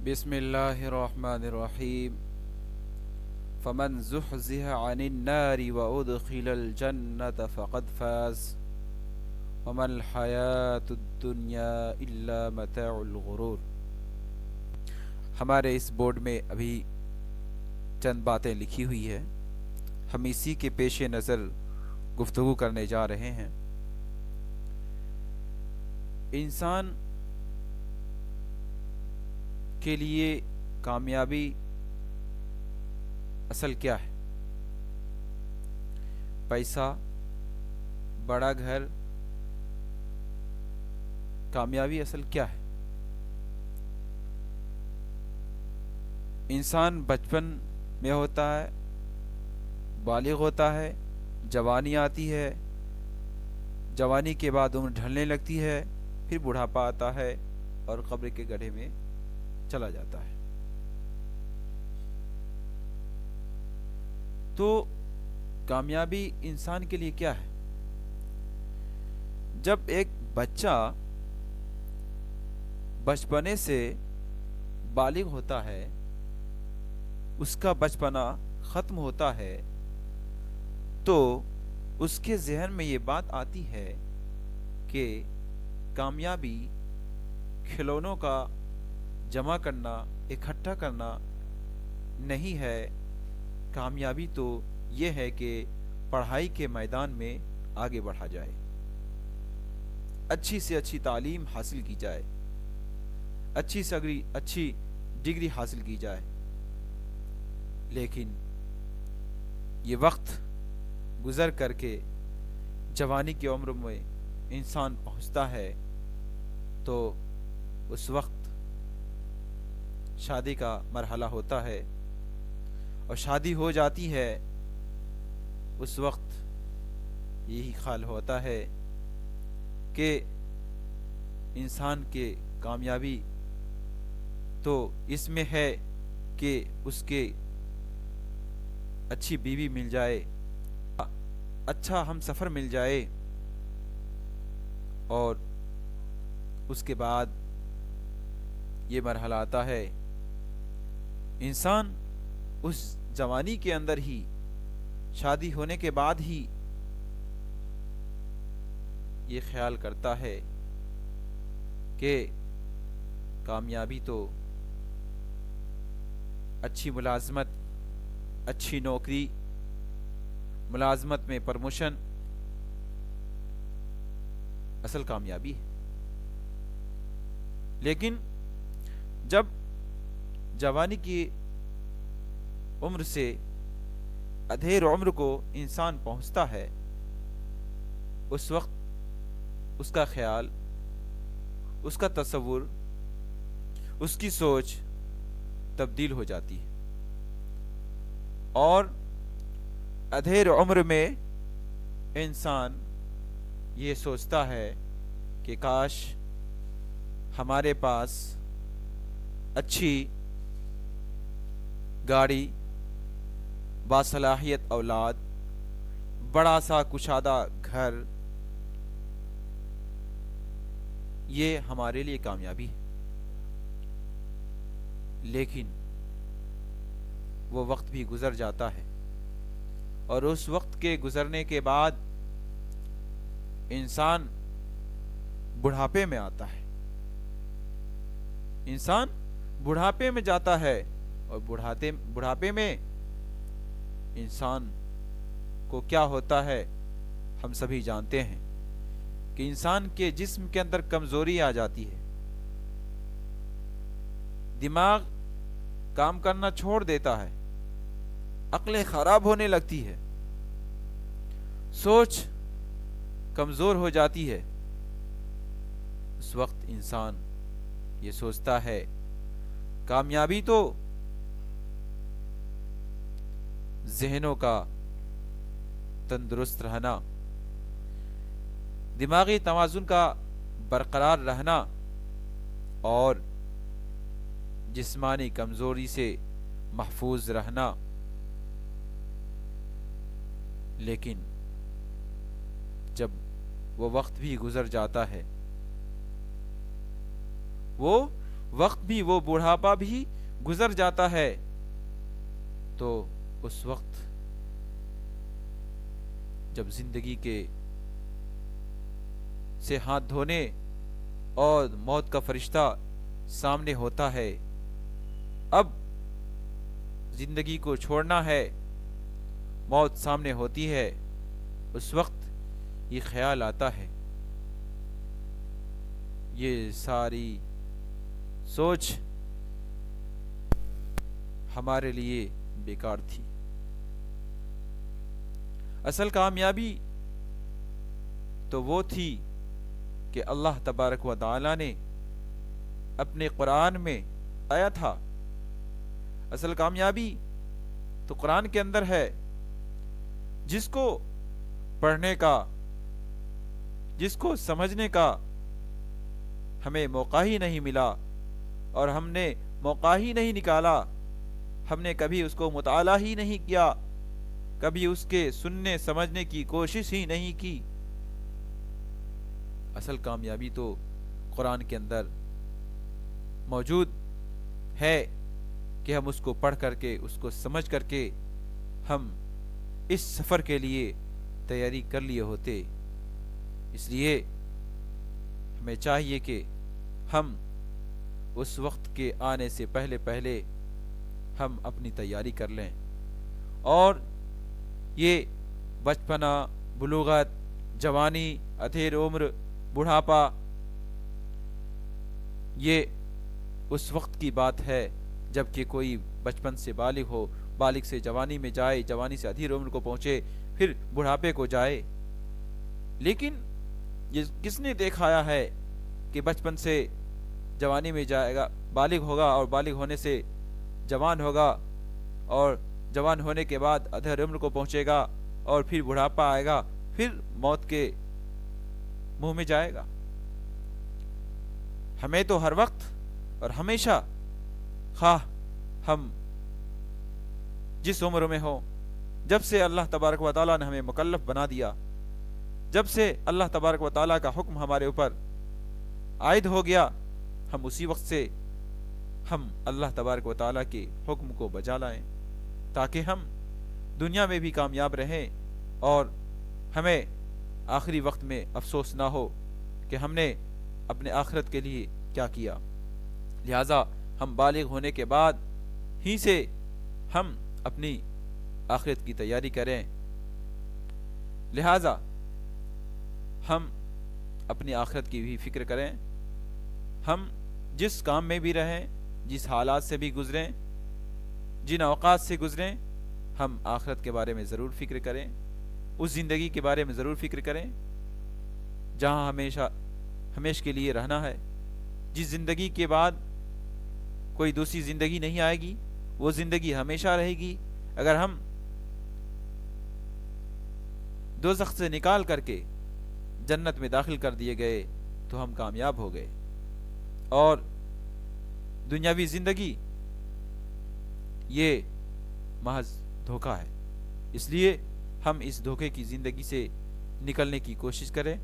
بسم الله الرحمن الرحيم فمن زحزح عن النار وأدخل الجنة فقد فاز وما الحياة الدنيا إلا متاع الغرور۔ ہمارے اس بورڈ میں ابھی چند باتیں لکھی ہوئی ہے، ہم اسی کے پیش نظر گفتگو کرنے جا رہے ہیں۔ انسان کے لیے کامیابی اصل کیا ہے؟ پیسہ، بڑا گھر، کامیابی اصل کیا ہے؟ انسان بچپن میں ہوتا ہے، بالغ ہوتا ہے، جوانی آتی ہے، جوانی کے بعد عمر ڈھلنے لگتی ہے، پھر بڑھاپا آتا ہے اور قبر کے گڑھے میں چلا جاتا ہے۔ تو کامیابی انسان کے لیے کیا ہے؟ جب ایک بچہ بچپنے سے بالغ ہوتا ہے، اس کا بچپنا ختم ہوتا ہے، تو اس کے ذہن میں یہ بات آتی ہے کہ کامیابی کھلونوں کا جمع کرنا، اکٹھا کرنا نہیں ہے۔ کامیابی تو یہ ہے کہ پڑھائی کے میدان میں آگے بڑھا جائے، اچھی سے اچھی تعلیم حاصل کی جائے، اچھی سے اچھی ڈگری حاصل کی جائے۔ لیکن یہ وقت گزر کر کے جوانی کی عمر میں انسان پہنچتا ہے تو اس وقت شادی کا مرحلہ ہوتا ہے، اور شادی ہو جاتی ہے۔ اس وقت یہی خیال ہوتا ہے کہ انسان کے کامیابی تو اس میں ہے کہ اس کے اچھی بیوی مل جائے، اچھا ہم سفر مل جائے، اور اس کے بعد یہ مرحلہ آتا ہے انسان اس جوانی کے اندر ہی، شادی ہونے کے بعد ہی یہ خیال کرتا ہے کہ کامیابی تو اچھی ملازمت، اچھی نوکری، ملازمت میں پروموشن اصل کامیابی ہے۔ لیکن جب جوانی کی عمر سے ادھیر عمر کو انسان پہنچتا ہے، اس وقت اس کا خیال، اس کا تصور، اس کی سوچ تبدیل ہو جاتی ہے، اور ادھیر عمر میں انسان یہ سوچتا ہے کہ کاش ہمارے پاس اچھی گاڑی، باصلاحیت اولاد، بڑا سا کشادہ گھر، یہ ہمارے لیے کامیابی ہے۔ لیکن وہ وقت بھی گزر جاتا ہے، اور اس وقت کے گزرنے کے بعد انسان بڑھاپے میں آتا ہے، انسان بڑھاپے میں جاتا ہے، اور بڑھاپے میں انسان کو کیا ہوتا ہے ہم سبھی جانتے ہیں کہ انسان کے جسم کے اندر کمزوری آ جاتی ہے، دماغ کام کرنا چھوڑ دیتا ہے، عقلیں خراب ہونے لگتی ہے، سوچ کمزور ہو جاتی ہے۔ اس وقت انسان یہ سوچتا ہے کامیابی تو ذہنوں کا تندرست رہنا، دماغی توازن کا برقرار رہنا، اور جسمانی کمزوری سے محفوظ رہنا۔ لیکن جب وہ وقت بھی گزر جاتا ہے، وہ وقت بھی، وہ بڑھاپا بھی گزر جاتا ہے، تو اس وقت جب زندگی کے سے ہاتھ دھونے اور موت کا فرشتہ سامنے ہوتا ہے، اب زندگی کو چھوڑنا ہے، موت سامنے ہوتی ہے، اس وقت یہ خیال آتا ہے، یہ ساری سوچ ہمارے لیے بیکار تھی۔ اصل کامیابی تو وہ تھی کہ اللہ تبارک و تعالی نے اپنے قرآن میں آیا تھا۔ اصل کامیابی تو قرآن کے اندر ہے، جس کو پڑھنے کا، جس کو سمجھنے کا ہمیں موقع ہی نہیں ملا، اور ہم نے موقع ہی نہیں نکالا، ہم نے کبھی اس کو مطالعہ ہی نہیں کیا، کبھی اس کے سننے سمجھنے کی کوشش ہی نہیں کی۔ اصل کامیابی تو قرآن کے اندر موجود ہے کہ ہم اس کو پڑھ کر کے، اس کو سمجھ کر کے ہم اس سفر کے لیے تیاری کر لیے ہوتے۔ اس لیے ہمیں چاہیے کہ ہم اس وقت کے آنے سے پہلے پہلے ہم اپنی تیاری کر لیں، اور یہ بچپنا، بلوغت، جوانی، ادھیر عمر، بڑھاپا، یہ اس وقت کی بات ہے جب کہ کوئی بچپن سے بالغ ہو، بالغ سے جوانی میں جائے، جوانی سے ادھیر عمر کو پہنچے، پھر بڑھاپے کو جائے۔ لیکن یہ کس نے دکھایا ہے کہ بچپن سے جوانی میں جائے گا، بالغ ہوگا، اور بالغ ہونے سے جوان ہوگا، اور جوان ہونے کے بعد ادھیر عمر کو پہنچے گا، اور پھر بڑھاپا آئے گا، پھر موت کے منہ میں جائے گا؟ ہمیں تو ہر وقت اور ہمیشہ، خواہ ہم جس عمر میں ہوں، جب سے اللہ تبارک و تعالیٰ نے ہمیں مکلف بنا دیا، جب سے اللہ تبارک و تعالیٰ کا حکم ہمارے اوپر عائد ہو گیا، ہم اسی وقت سے ہم اللہ تبارک و تعالیٰ کے حکم کو بجا لائیں، تاکہ ہم دنیا میں بھی کامیاب رہیں، اور ہمیں آخری وقت میں افسوس نہ ہو کہ ہم نے اپنے آخرت کے لیے کیا کیا۔ لہٰذا ہم بالغ ہونے کے بعد ہی سے ہم اپنی آخرت کی تیاری کریں، لہٰذا ہم اپنی آخرت کی بھی فکر کریں، ہم جس کام میں بھی رہیں، جس حالات سے بھی گزریں، جن اوقات سے گزریں، ہم آخرت کے بارے میں ضرور فکر کریں، اس زندگی کے بارے میں ضرور فکر کریں جہاں ہمیشہ کے لیے رہنا ہے۔ جس زندگی کے بعد کوئی دوسری زندگی نہیں آئے گی، وہ زندگی ہمیشہ رہے گی۔ اگر ہم دوزخ سے نکال کر کے جنت میں داخل کر دیے گئے تو ہم کامیاب ہو گئے، اور دنیاوی زندگی یہ محض دھوکہ ہے۔ اس لیے ہم اس دھوکے کی زندگی سے نکلنے کی کوشش کریں۔